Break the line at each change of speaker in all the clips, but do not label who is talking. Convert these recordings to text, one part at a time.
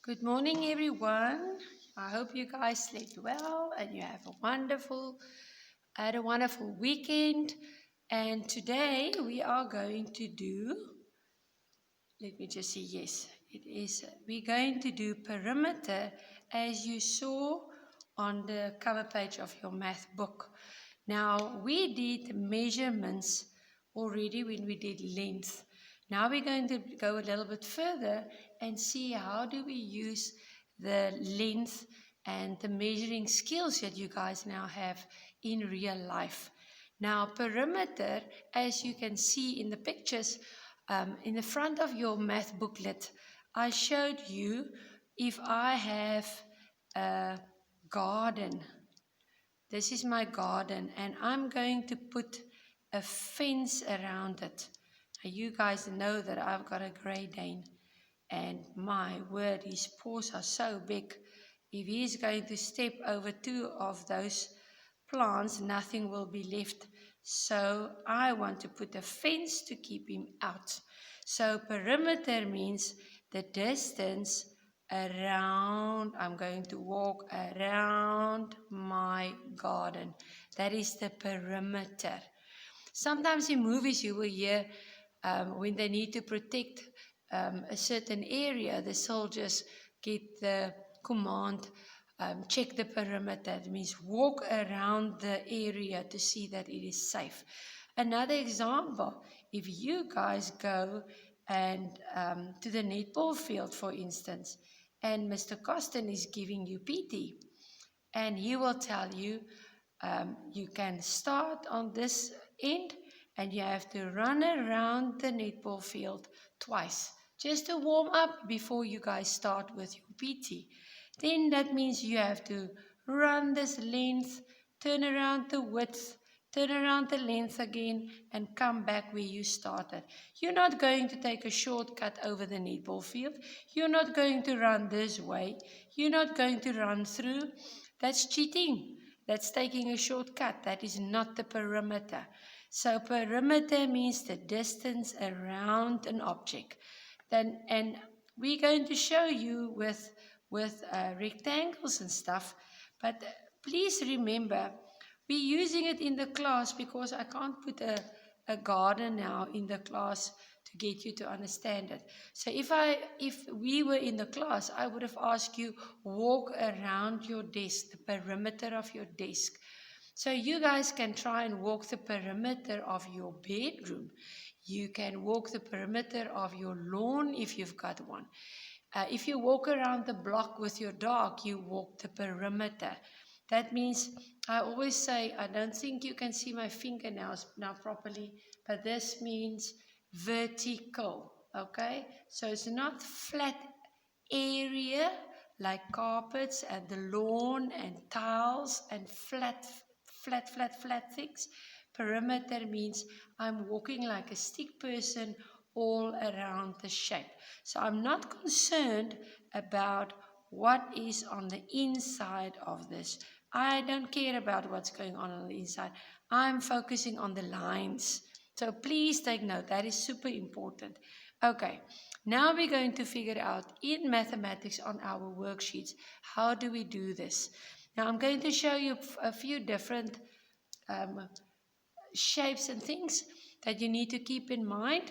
Good morning, everyone. I hope you guys slept well and you have had a wonderful weekend. And today we are going to do, let me just see, yes, it is. We're going to do perimeter as you saw on the cover page of your math book. Now, we did measurements already when we did length. Now we're going to go a little bit further and see how do we use the length and the measuring skills that you guys now have in real life. Now, perimeter, as you can see in the pictures, in the front of your math booklet, I showed you if I have a garden. This is my garden, and I'm going to put a fence around it. Now, you guys know that I've got a Great Dane, and my word, his paws are so big. If he's going to step over two of those plants, nothing will be left. So I want to put a fence to keep him out. So perimeter means the distance around. I'm going to walk around my garden. That is the perimeter. Sometimes in movies you will hear when they need to protect a certain area, the soldiers get the command, check the perimeter. That means walk around the area to see that it is safe. Another example, if you guys go and to the netball field, for instance, and Mr. Costin is giving you PT, and he will tell you, you can start on this end and you have to run around the netball field twice just to warm up before you guys start with your PT. Then that means you have to run this length, turn around the width, turn around the length again, and come back where you started. You're not going to take a shortcut over the netball field. You're not going to run this way. You're not going to run through. That's cheating. That's taking a shortcut. That is not the perimeter. So perimeter means the distance around an object. And we're going to show you with rectangles and stuff. But please remember, we're using it in the class because I can't put a garden now in the class to get you to understand it. So if we were in the class, I would have asked you walk around your desk, the perimeter of your desk. So you guys can try and walk the perimeter of your bedroom. You can walk the perimeter of your lawn if you've got one. If you walk around the block with your dog, you walk the perimeter. That means, I always say, I don't think you can see my fingernails now properly, but this means vertical, okay? So it's not flat area like carpets and the lawn and tiles and flat things. Perimeter means I'm walking like a stick person all around the shape. So I'm not concerned about what is on the inside of this. I don't care about what's going on the inside. I'm focusing on the lines. So please take note. That is super important. Okay, now we're going to figure out in mathematics on our worksheets, how do we do this? Now I'm going to show you a few different shapes and things that you need to keep in mind.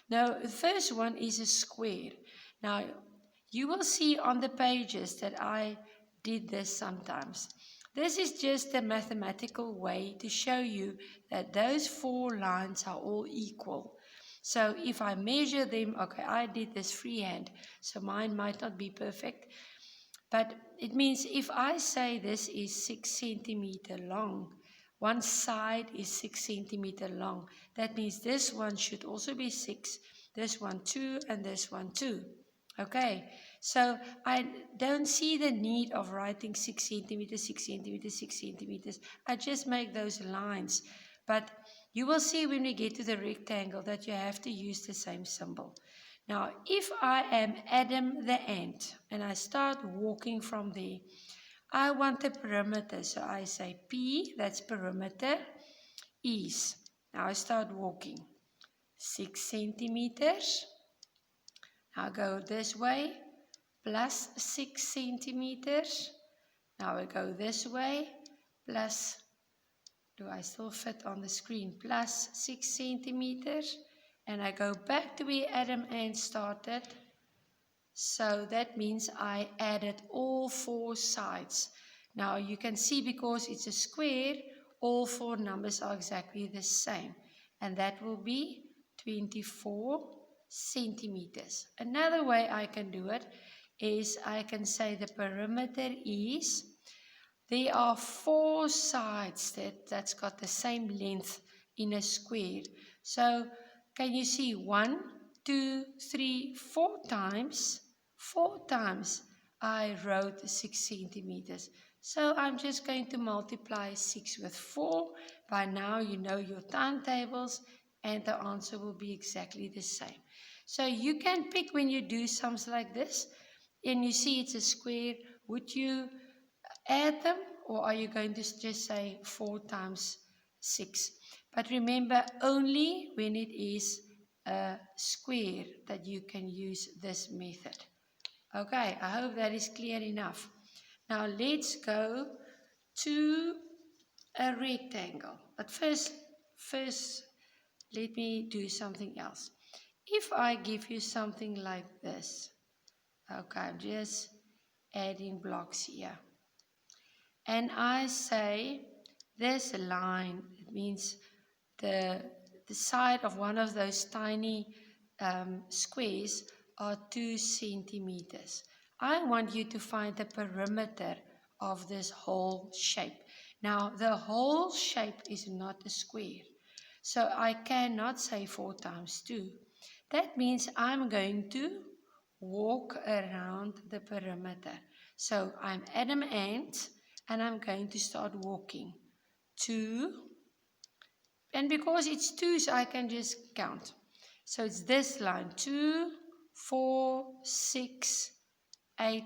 Now, the first one is a square. Now, you will see on the pages that I did this sometimes. This is just a mathematical way to show you that those four lines are all equal. So if I measure them, okay, I did this freehand, so mine might not be perfect. But it means if I say this is 6 centimeter long, one side is 6 centimeter long. That means this one should also be 6, this one 2, and this one 2. Okay, so I don't see the need of writing 6 centimeters, 6 centimeters, 6 centimeters. I just make those lines. But you will see when we get to the rectangle that you have to use the same symbol. Now, if I am Adam the ant and I start walking from there, I want the perimeter. So I say P, that's perimeter, is. Now I start walking. 6 centimeters. I'll go this way. plus 6 centimeters. Now we go this way, plus, do I still fit on the screen, plus 6 centimeters. And I go back to where Adam Ant started. So that means I added all 4 sides. Now you can see because it's a square, all 4 numbers are exactly the same. And that will be 24 centimeters. Another way I can do it is I can say the perimeter is, there are 4 sides that's got the same length in a square. So can you see 1, 2, 3, 4 times? 4 times I wrote 6 centimeters. So I'm just going to multiply 6 with 4. By now you know your timetables and the answer will be exactly the same. So you can pick when you do sums like this and you see it's a square, would you add them or are you going to just say 4 times 6? But remember, only when it is a square that you can use this method. Okay, I hope that is clear enough. Now let's go to a rectangle. But first let me do something else. If I give you something like this, okay, I'm just adding blocks here. And I say this line, it means the side of one of those tiny squares are 2 centimeters. I want you to find the perimeter of this whole shape. Now, the whole shape is not a square. So I cannot say 4 times 2. That means I'm going to walk around the perimeter. So I'm Adam Ant and I'm going to start walking. 2. And because it's 2, so I can just count. So it's this line. 2, 4, 6, 8,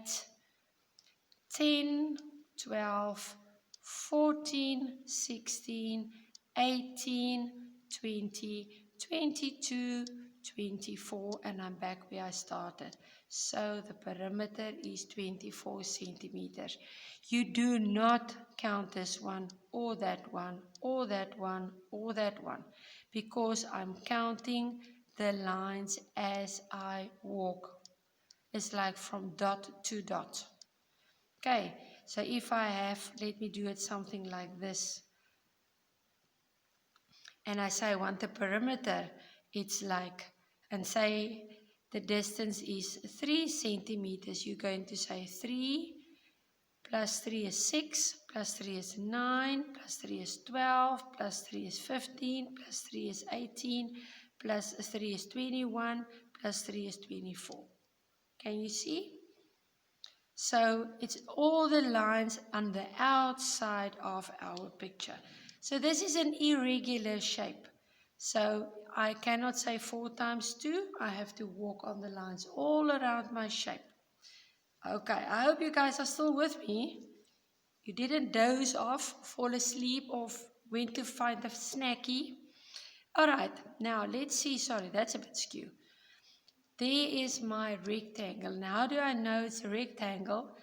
10, 12, 14, 16, 18, 20, 22, 24, and I'm back where I started. So the perimeter is 24 centimeters. You do not count this one, or that one, or that one, or that one, because I'm counting the lines as I walk. It's like from dot to dot. Okay, so if I have, let me do it something like this. And I say I want the perimeter, it's like, and say the distance is 3 centimeters. You're going to say 3 plus 3 is 6, plus 3 is 9, plus 3 is 12, plus 3 is 15, plus 3 is 18, plus 3 is 21, plus 3 is 24. Can you see? So it's all the lines on the outside of our picture. So this is an irregular shape. So I cannot say 4 times 2. I have to walk on the lines all around my shape. Okay, I hope you guys are still with me. You didn't doze off, fall asleep, or went to find a snacky. All right, now let's see. Sorry, that's a bit skew. There is my rectangle. Now, how do I know it's a rectangle?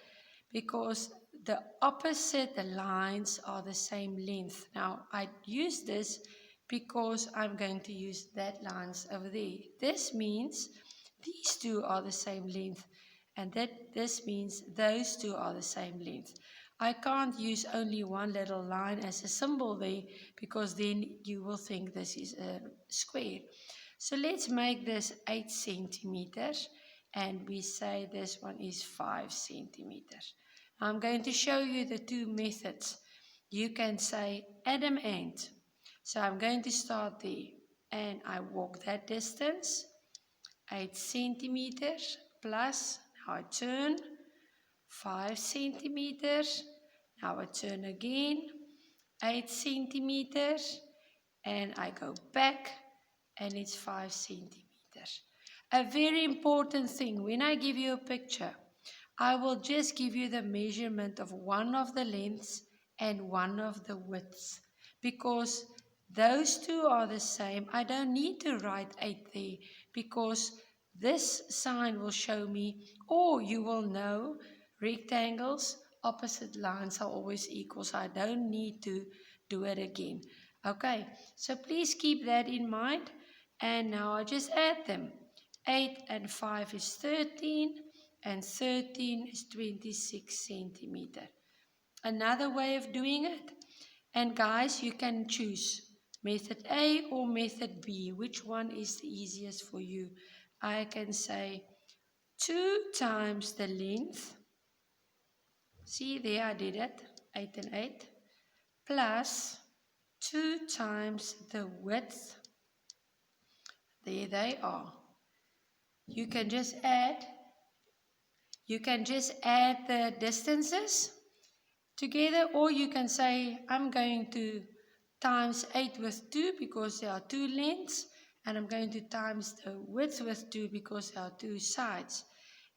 Because the opposite lines are the same length. Now, I use this because I'm going to use that lines over there. This means these two are the same length, and this means those two are the same length. I can't use only one little line as a symbol there, because then you will think this is a square. So let's make this 8 centimeters, and we say this one is 5 centimeters. I'm going to show you the 2 methods. You can say Adam Ant. So I'm going to start there, and I walk that distance, 8 centimeters, plus, now I turn, 5 centimeters, now I turn again, 8 centimeters, and I go back, and it's 5 centimeters. A very important thing, when I give you a picture, I will just give you the measurement of one of the lengths and one of the widths, because those two are the same. I don't need to write 8 there, because this sign will show me, or you will know, rectangles, opposite lines are always equal, so I don't need to do it again. Okay, so please keep that in mind. And now I just add them. 8 and 5 is 13, and 13 is 26 centimeter. Another way of doing it, and guys, you can choose method A or method B. Which one is the easiest for you? I can say 2 times the length. See, there I did it, 8 and 8, plus 2 times the width. There they are. You can just add the distances together, or you can say, I'm going to times 8 with 2 because there are 2 lengths, and I'm going to times the width with 2 because there are 2 sides.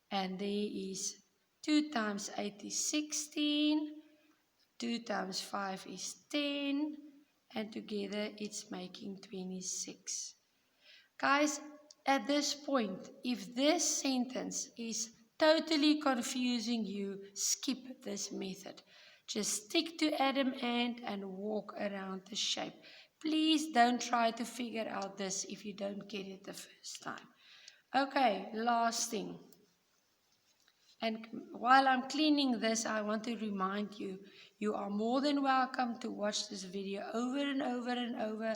And there is 2 times 8 is 16, 2 times 5 is 10, and together it's making 26. Guys, at this point, if this sentence is totally confusing you, skip this method. Just stick to Adam Ant and walk around the shape. Please don't try to figure out this if you don't get it the first time. Okay, last thing. And while I'm cleaning this, I want to remind you, you are more than welcome to watch this video over and over and over.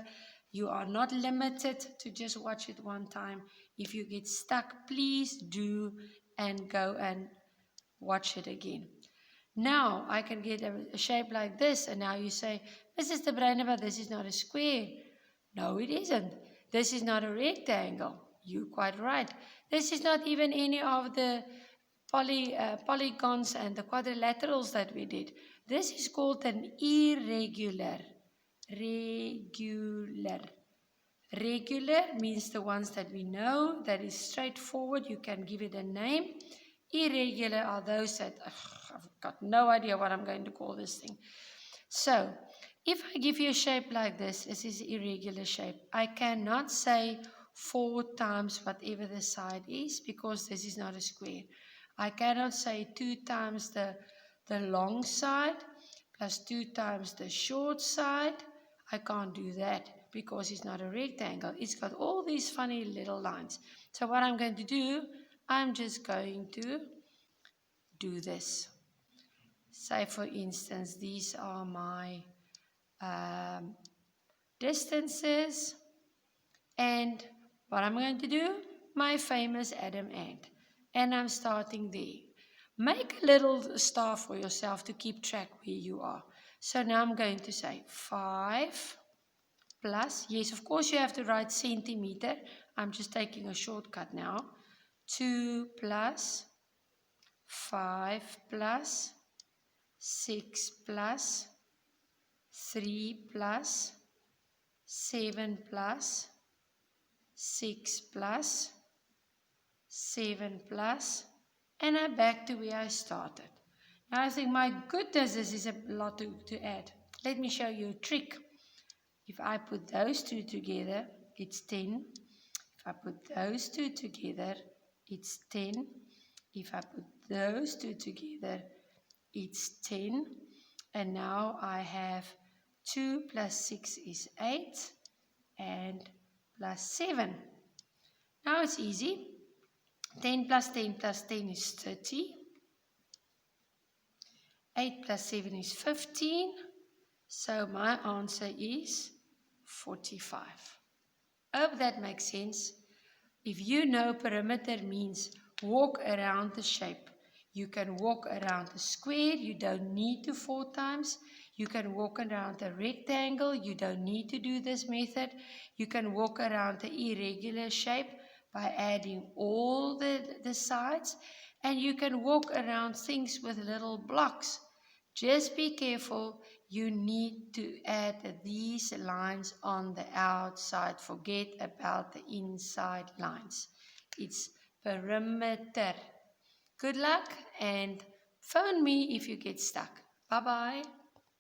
You are not limited to just watch it one time. If you get stuck, please do and go and watch it again. Now I can get a shape like this, and now you say, Mrs. De Bruine, but this is not a square. No, it isn't. This is not a rectangle. You're quite right. This is not even any of the polygons and the quadrilaterals that we did. This is called an irregular. Regular means the ones that we know, that is straightforward. You can give it a name. Irregular are those that, I've got no idea what I'm going to call this thing. So, if I give you a shape like this is an irregular shape. I cannot say 4 times whatever the side is, because this is not a square. I cannot say 2 times the long side plus 2 times the short side. I can't do that because it's not a rectangle. It's got all these funny little lines. So what I'm going to do, I'm just going to do this. Say, for instance, these are my distances. And what I'm going to do, my famous Adam Ant. And I'm starting there. Make a little star for yourself to keep track where you are. So now I'm going to say 5 plus, yes, of course you have to write centimeter. I'm just taking a shortcut now. 2 plus 5 plus 6 plus 3 plus 7 plus 6 plus 7 plus, and I'm back to where I started. Now I think, my goodness, this is a lot to add. Let me show you a trick. If I put those two together, it's 10. If I put those two together, it's 10. If I put those two together, it's 10. And now I have 2 plus 6 is 8, and plus 7. Now it's easy. 10 plus 10 plus 10 is 30. 8 plus 7 is 15. So my answer is 45. Hope that makes sense. If you know perimeter means walk around the shape. You can walk around a square. You don't need to 4 times. You can walk around a rectangle. You don't need to do this method. You can walk around the irregular shape by adding all the sides. And you can walk around things with little blocks. Just be careful. You need to add these lines on the outside. Forget about the inside lines. It's perimeter. Good luck, and phone me if you get stuck. Bye-bye.